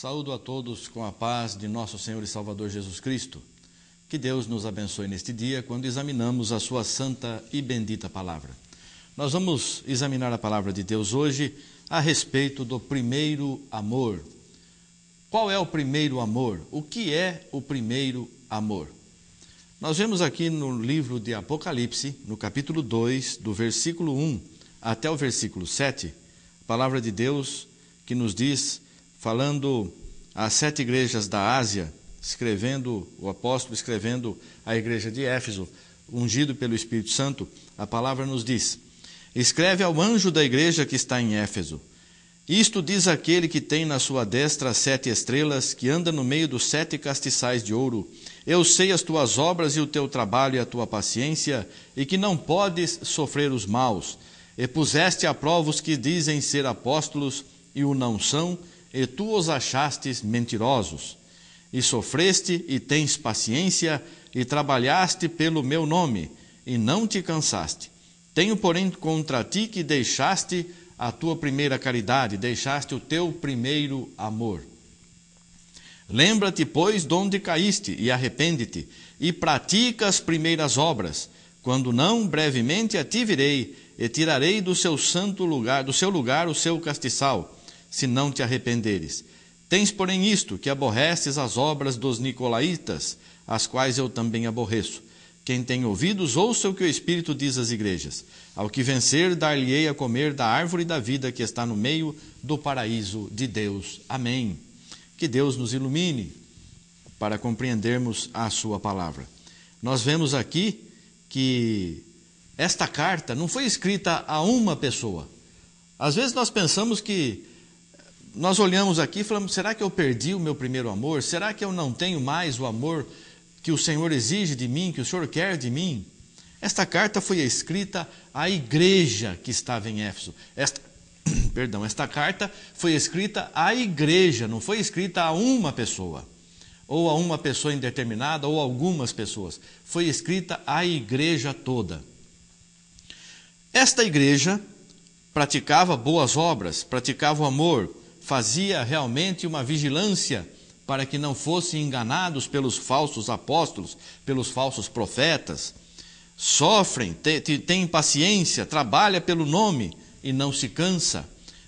Saúdo a todos com a paz de nosso Senhor e Salvador Jesus Cristo. Que Deus nos abençoe neste dia quando examinamos a sua santa e bendita palavra. Nós vamos examinar a palavra de Deus hoje a respeito do primeiro amor. Qual é o primeiro amor? O que é o primeiro amor? Nós vemos aqui no livro de Apocalipse, no capítulo 2, do versículo 1 até o versículo 7, a palavra de Deus que nos diz, falando às 7 igrejas da Ásia, o apóstolo escrevendo à igreja de Éfeso, ungido pelo Espírito Santo, a palavra nos diz: escreve ao anjo da igreja que está em Éfeso. Isto diz aquele que tem na sua destra as 7 estrelas, que anda no meio dos 7 castiçais de ouro. Eu sei as tuas obras e o teu trabalho e a tua paciência, e que não podes sofrer os maus. E puseste à prova os que dizem ser apóstolos e o não são, e tu os achastes mentirosos. E sofreste e tens paciência, e trabalhaste pelo meu nome, e não te cansaste. Tenho, porém, contra ti que deixaste a tua primeira caridade, deixaste o teu primeiro amor. Lembra-te, pois, de onde caíste, e arrepende-te, e pratica as primeiras obras. Quando não, brevemente a ti virei, e tirarei do seu santo lugar, do seu lugar o seu castiçal, se não te arrependeres. Tens, porém, isto, que aborreces as obras dos nicolaítas, as quais eu também aborreço. Quem tem ouvidos, ouça o que o Espírito diz às igrejas. Ao que vencer, dar-lhe-ei a comer da árvore da vida que está no meio do paraíso de Deus. Amém. Que Deus nos ilumine para compreendermos a sua palavra. Nós vemos aqui que esta carta não foi escrita a uma pessoa. Às vezes nós pensamos que nós olhamos aqui e falamos, será que eu perdi o meu primeiro amor? Será que eu não tenho mais o amor que o Senhor exige de mim, que o Senhor quer de mim? Esta carta foi escrita à igreja que estava em Éfeso. Esta carta foi escrita à igreja, não foi escrita a uma pessoa, ou a uma pessoa indeterminada, ou algumas pessoas. Foi escrita à igreja toda. Esta igreja praticava boas obras, praticava o amor, fazia realmente uma vigilância para que não fossem enganados pelos falsos apóstolos, pelos falsos profetas. Sofrem, têm paciência, trabalha pelo nome e não se cansa.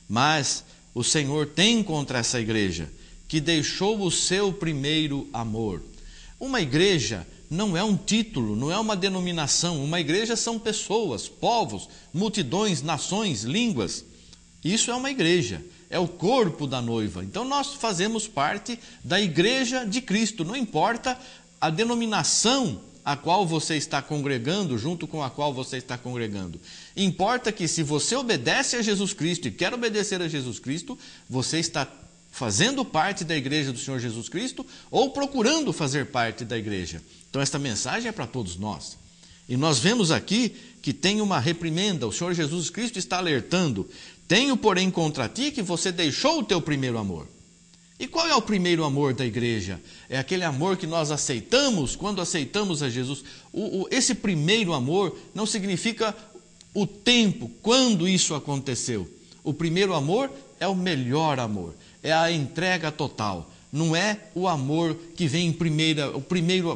Mas o Senhor tem contra essa igreja, que deixou o seu primeiro amor. Uma igreja não é um título, não é uma denominação. Uma igreja são pessoas, povos, multidões, nações, línguas. Isso é uma igreja. É o corpo da noiva. Então nós fazemos parte da igreja de Cristo. Não importa a denominação a qual você está congregando, junto com a qual você está congregando. Importa que se você obedece a Jesus Cristo e quer obedecer a Jesus Cristo, você está fazendo parte da igreja do Senhor Jesus Cristo ou procurando fazer parte da igreja. Então esta mensagem é para todos nós. E nós vemos aqui que tem uma reprimenda. O Senhor Jesus Cristo está alertando. Tenho, porém, contra ti que você deixou o teu primeiro amor. E qual é o primeiro amor da igreja? É aquele amor que nós aceitamos quando aceitamos a Jesus. Esse primeiro amor não significa o tempo, quando isso aconteceu. O primeiro amor é o melhor amor, é a entrega total. Não é o amor que vem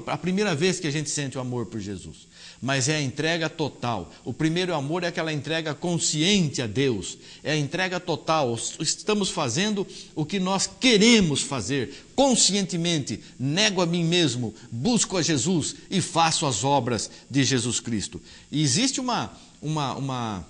a primeira vez que a gente sente o amor por Jesus. Mas é a entrega total. O primeiro amor é aquela entrega consciente a Deus. É a entrega total. Estamos fazendo o que nós queremos fazer conscientemente. Nego a mim mesmo, busco a Jesus e faço as obras de Jesus Cristo. E existe uma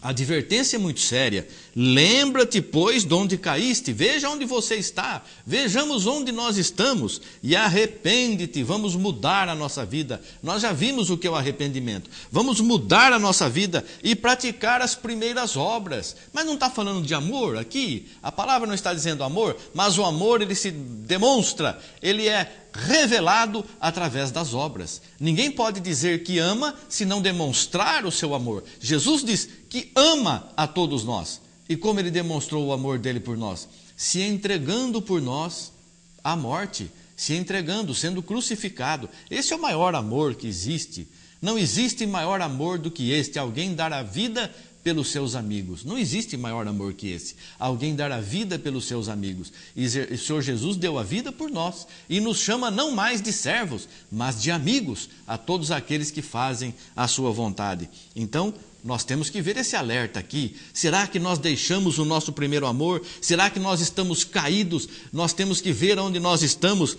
advertência muito séria. Lembra-te, pois, de onde caíste. Veja onde você está. Vejamos onde nós estamos. E arrepende-te. Vamos mudar a nossa vida. Nós já vimos o que é o arrependimento. Vamos mudar a nossa vida e praticar as primeiras obras. Mas não está falando de amor aqui. A palavra não está dizendo amor, mas o amor ele se demonstra. Ele é revelado através das obras. Ninguém pode dizer que ama se não demonstrar o seu amor. Jesus diz que ama a todos nós. E como ele demonstrou o amor dele por nós? Se entregando por nós à morte, se entregando, sendo crucificado. Esse é o maior amor que existe. Não existe maior amor do que este, alguém dar a vida pelos seus amigos. Não existe maior amor que esse. Alguém dar a vida pelos seus amigos. E o Senhor Jesus deu a vida por nós e nos chama não mais de servos, mas de amigos a todos aqueles que fazem a sua vontade. Então, nós temos que ver esse alerta aqui. Será que nós deixamos o nosso primeiro amor? Será que nós estamos caídos? Nós temos que ver onde nós estamos.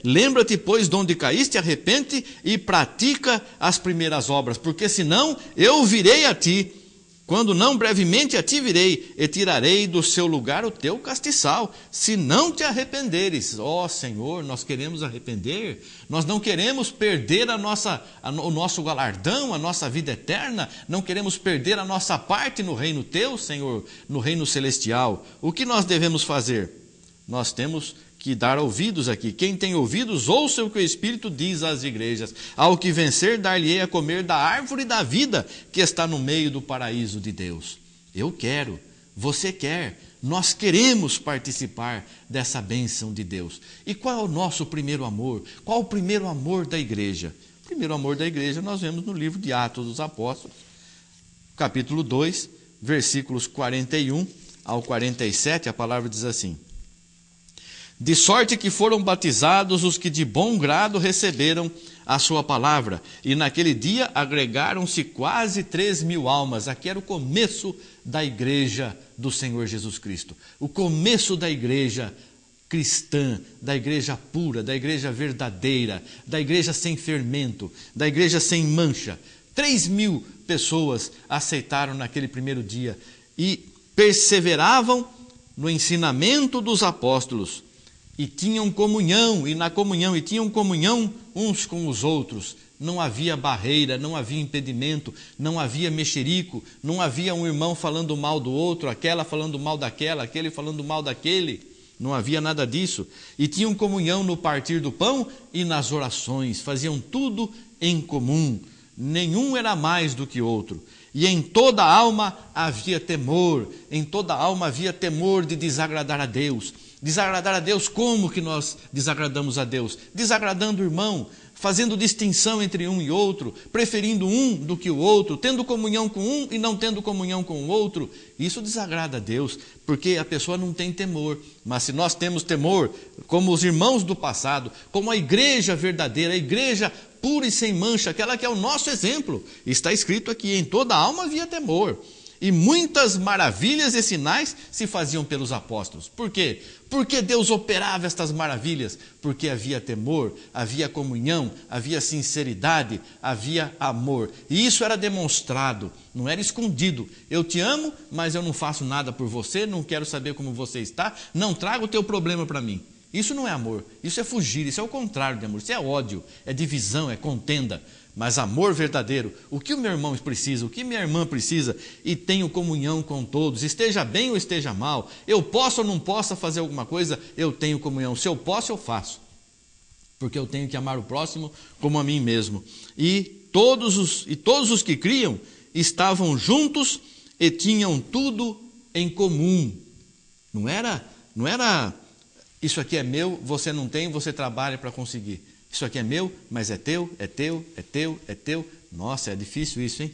Lembra-te, pois, de onde caíste, arrepende e pratica as primeiras obras, porque senão eu virei a ti. Quando não, brevemente a ti virei, e tirarei do seu lugar o teu castiçal, se não te arrependeres. Ó Senhor, nós queremos arrepender, nós não queremos perder o nosso galardão, a nossa vida eterna, não queremos perder a nossa parte no reino teu, Senhor, no reino celestial. O que nós devemos fazer? Nós temos que dar ouvidos aqui. Quem tem ouvidos, ouça o que o Espírito diz às igrejas. Ao que vencer, dar-lhe-ei a comer da árvore da vida que está no meio do paraíso de Deus. Eu quero, você quer, nós queremos participar dessa bênção de Deus. E qual é o nosso primeiro amor? Qual o primeiro amor da igreja? O primeiro amor da igreja nós vemos no livro de Atos dos Apóstolos, capítulo 2, versículos 41 ao 47, a palavra diz assim: de sorte que foram batizados os que de bom grado receberam a sua palavra, e naquele dia agregaram-se quase 3.000 almas. Aqui era o começo da igreja do Senhor Jesus Cristo, o começo da igreja cristã, da igreja pura, da igreja verdadeira, da igreja sem fermento, da igreja sem mancha. 3.000 pessoas aceitaram naquele primeiro dia e perseveravam no ensinamento dos apóstolos, e tinham comunhão, e tinham comunhão uns com os outros. Não havia barreira, não havia impedimento, não havia mexerico, não havia um irmão falando mal do outro, aquela falando mal daquela, aquele falando mal daquele. Não havia nada disso. E tinham comunhão no partir do pão e nas orações, faziam tudo em comum. Nenhum era mais do que outro. E em toda a alma havia temor, em toda a alma havia temor de desagradar a Deus. Desagradar a Deus, como que nós desagradamos a Deus? Desagradando o irmão, fazendo distinção entre um e outro, preferindo um do que o outro, tendo comunhão com um e não tendo comunhão com o outro. Isso desagrada a Deus, porque a pessoa não tem temor. Mas se nós temos temor, como os irmãos do passado, como a igreja verdadeira, a igreja pura e sem mancha, aquela que é o nosso exemplo, está escrito aqui, em toda a alma havia temor. E muitas maravilhas e sinais se faziam pelos apóstolos. Por quê? Porque Deus operava estas maravilhas? Porque havia temor, havia comunhão, havia sinceridade, havia amor. E isso era demonstrado, não era escondido. Eu te amo, mas eu não faço nada por você, não quero saber como você está, não traga o teu problema para mim. Isso não é amor, isso é fugir, isso é o contrário de amor, isso é ódio, é divisão, é contenda. Mas amor verdadeiro, o que o meu irmão precisa, o que minha irmã precisa, e tenho comunhão com todos, esteja bem ou esteja mal, eu posso ou não possa fazer alguma coisa, eu tenho comunhão, se eu posso eu faço, porque eu tenho que amar o próximo como a mim mesmo. E todos os que criam estavam juntos e tinham tudo em comum. Não era isso aqui é meu, você não tem, você trabalha para conseguir. Isso aqui é meu, mas é teu, é teu, é teu, é teu. Nossa, é difícil isso, hein?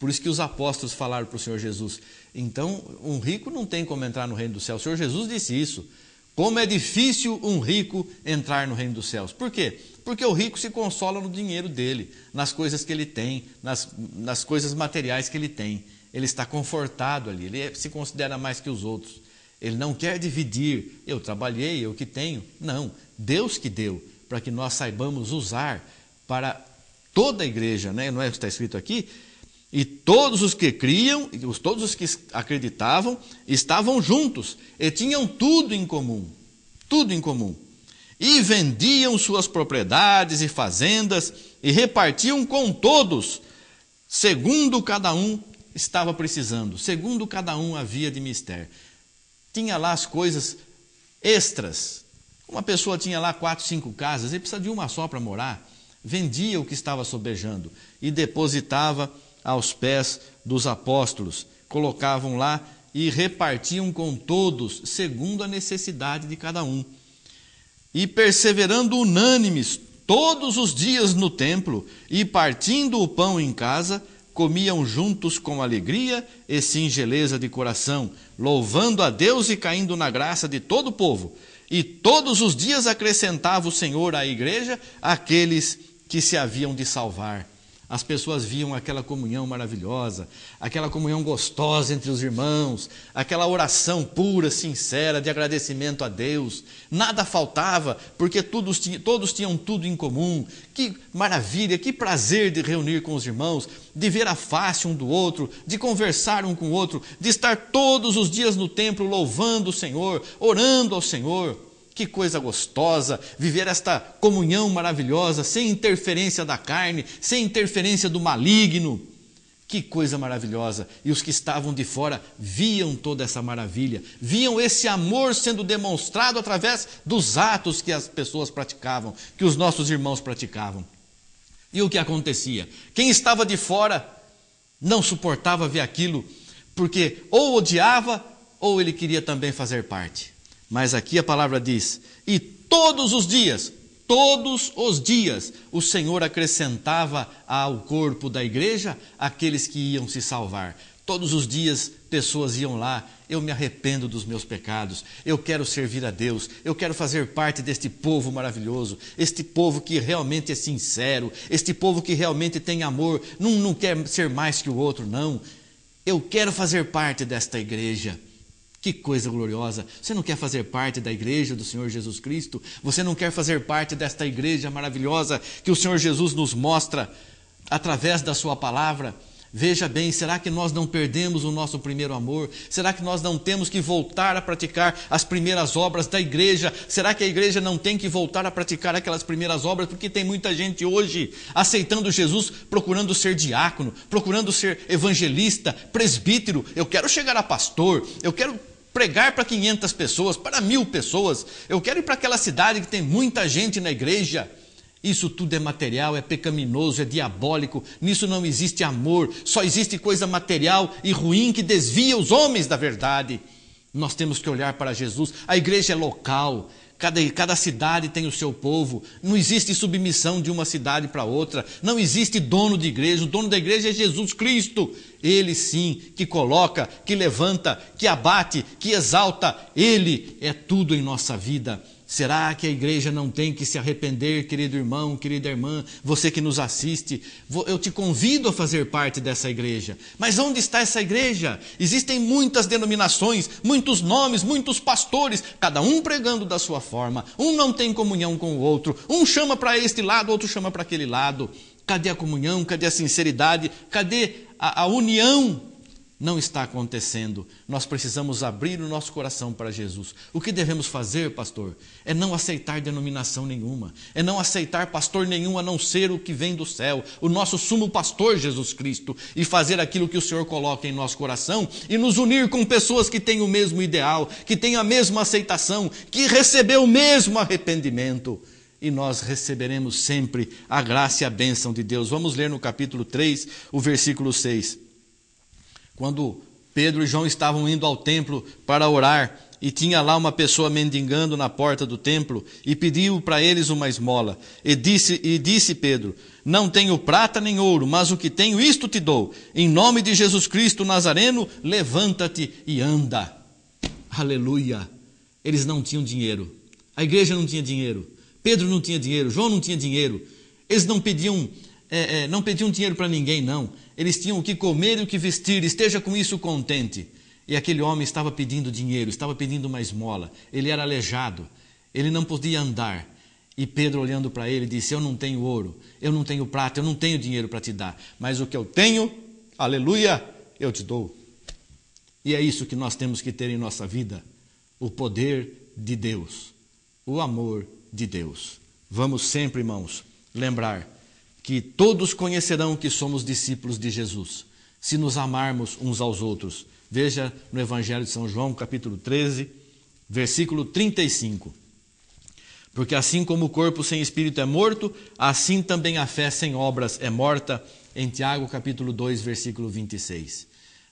Por isso que os apóstolos falaram para o Senhor Jesus. Então, um rico não tem como entrar no reino do céu. O Senhor Jesus disse isso. Como é difícil um rico entrar no reino dos céus. Por quê? Porque o rico se consola no dinheiro dele, nas coisas que ele tem, nas coisas materiais que ele tem. Ele está confortado ali, ele se considera mais que os outros. Ele não quer dividir. Eu trabalhei, eu que tenho. Não, Deus que deu, para que nós saibamos usar para toda a igreja, né? Não é o que está escrito aqui? E todos os que criam, todos os que acreditavam, estavam juntos e tinham tudo em comum. Tudo em comum. E vendiam suas propriedades e fazendas e repartiam com todos, segundo cada um estava precisando, segundo cada um havia de mister. Tinha lá as coisas extras. Uma pessoa tinha lá 4, 5 casas, ele precisa de uma só para morar. Vendia o que estava sobejando e depositava aos pés dos apóstolos. Colocavam lá e repartiam com todos, segundo a necessidade de cada um. E perseverando unânimes todos os dias no templo e partindo o pão em casa, comiam juntos com alegria e singeleza de coração, louvando a Deus e caindo na graça de todo o povo. E todos os dias acrescentava o Senhor à igreja aqueles que se haviam de salvar. As pessoas viam aquela comunhão maravilhosa, aquela comunhão gostosa entre os irmãos, aquela oração pura, sincera, de agradecimento a Deus. Nada faltava, porque todos tinham tudo em comum. Que maravilha, que prazer de reunir com os irmãos, de ver a face um do outro, de conversar um com o outro, de estar todos os dias no templo louvando o Senhor, orando ao Senhor. Que coisa gostosa, viver esta comunhão maravilhosa, sem interferência da carne, sem interferência do maligno. Que coisa maravilhosa. E os que estavam de fora viam toda essa maravilha, viam esse amor sendo demonstrado através dos atos que as pessoas praticavam, que os nossos irmãos praticavam. E o que acontecia? Quem estava de fora não suportava ver aquilo, porque ou odiava ou ele queria também fazer parte. Mas aqui a palavra diz, e todos os dias, o Senhor acrescentava ao corpo da igreja aqueles que iam se salvar. Todos os dias pessoas iam lá, eu me arrependo dos meus pecados, eu quero servir a Deus, eu quero fazer parte deste povo maravilhoso, este povo que realmente é sincero, este povo que realmente tem amor, não quer ser mais que o outro, não. Eu quero fazer parte desta igreja. Que coisa gloriosa! Você não quer fazer parte da igreja do Senhor Jesus Cristo? Você não quer fazer parte desta igreja maravilhosa que o Senhor Jesus nos mostra através da sua palavra? Veja bem, será que nós não perdemos o nosso primeiro amor? Será que nós não temos que voltar a praticar as primeiras obras da igreja? Será que a igreja não tem que voltar a praticar aquelas primeiras obras? Porque tem muita gente hoje aceitando Jesus, procurando ser diácono, procurando ser evangelista, presbítero. Eu quero chegar a pastor, eu quero pregar para 500 pessoas, para 1000 pessoas. Eu quero ir para aquela cidade que tem muita gente na igreja. Isso tudo é material, é pecaminoso, é diabólico. Nisso não existe amor. Só existe coisa material e ruim que desvia os homens da verdade. Nós temos que olhar para Jesus. A igreja é local. Cada cidade tem o seu povo. Não existe submissão de uma cidade para outra. Não existe dono de igreja. O dono da igreja é Jesus Cristo. Ele sim, que coloca, que levanta, que abate, que exalta. Ele é tudo em nossa vida. Será que a igreja não tem que se arrepender, querido irmão, querida irmã, você que nos assiste? Eu te convido a fazer parte dessa igreja. Mas onde está essa igreja? Existem muitas denominações, muitos nomes, muitos pastores, cada um pregando da sua forma. Um não tem comunhão com o outro. Um chama para este lado, outro chama para aquele lado. Cadê a comunhão? Cadê a sinceridade? Cadê a união? Não está acontecendo. Nós precisamos abrir o nosso coração para Jesus. O que devemos fazer, pastor? É não aceitar denominação nenhuma. É não aceitar pastor nenhum a não ser o que vem do céu. O nosso sumo pastor, Jesus Cristo. E fazer aquilo que o Senhor coloca em nosso coração. E nos unir com pessoas que têm o mesmo ideal, que têm a mesma aceitação, que recebeu o mesmo arrependimento. E nós receberemos sempre a graça e a bênção de Deus. Vamos ler no capítulo 3, o versículo 6. Quando Pedro e João estavam indo ao templo para orar, e tinha lá uma pessoa mendigando na porta do templo, e pediu para eles uma esmola. E disse Pedro, não tenho prata nem ouro, mas o que tenho isto te dou. Em nome de Jesus Cristo Nazareno, levanta-te e anda. Aleluia! Eles não tinham dinheiro. A igreja não tinha dinheiro. Pedro não tinha dinheiro. João não tinha dinheiro. Eles não pediam dinheiro para ninguém, não. Eles tinham o que comer e o que vestir, esteja com isso contente. E aquele homem estava pedindo dinheiro, estava pedindo uma esmola. Ele era aleijado, ele não podia andar. E Pedro, olhando para ele, disse, eu não tenho ouro, eu não tenho prata, eu não tenho dinheiro para te dar. Mas o que eu tenho, aleluia, eu te dou. E é isso que nós temos que ter em nossa vida. O poder de Deus, o amor de Deus. Vamos sempre, irmãos, lembrar que todos conhecerão que somos discípulos de Jesus, se nos amarmos uns aos outros. Veja no Evangelho de São João, capítulo 13, versículo 35. Porque assim como o corpo sem espírito é morto, assim também a fé sem obras é morta. Em Tiago, capítulo 2, versículo 26.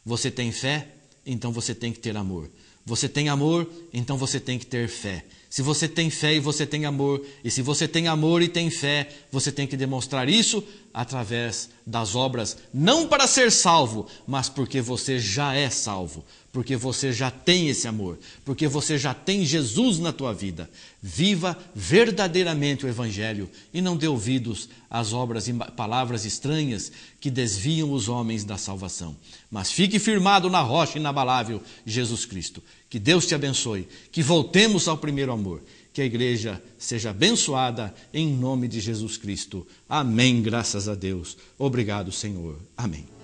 Você tem fé, então você tem que ter amor. Você tem amor, então você tem que ter fé. Se você tem fé e você tem amor, e se você tem amor e tem fé, você tem que demonstrar isso através das obras, não para ser salvo, mas porque você já é salvo, porque você já tem esse amor, porque você já tem Jesus na tua vida. Viva verdadeiramente o Evangelho e não dê ouvidos às obras e palavras estranhas que desviam os homens da salvação. Mas fique firmado na rocha inabalável, Jesus Cristo. Que Deus te abençoe, que voltemos ao primeiro amor, que a igreja seja abençoada em nome de Jesus Cristo. Amém, graças a Deus. Obrigado, Senhor. Amém.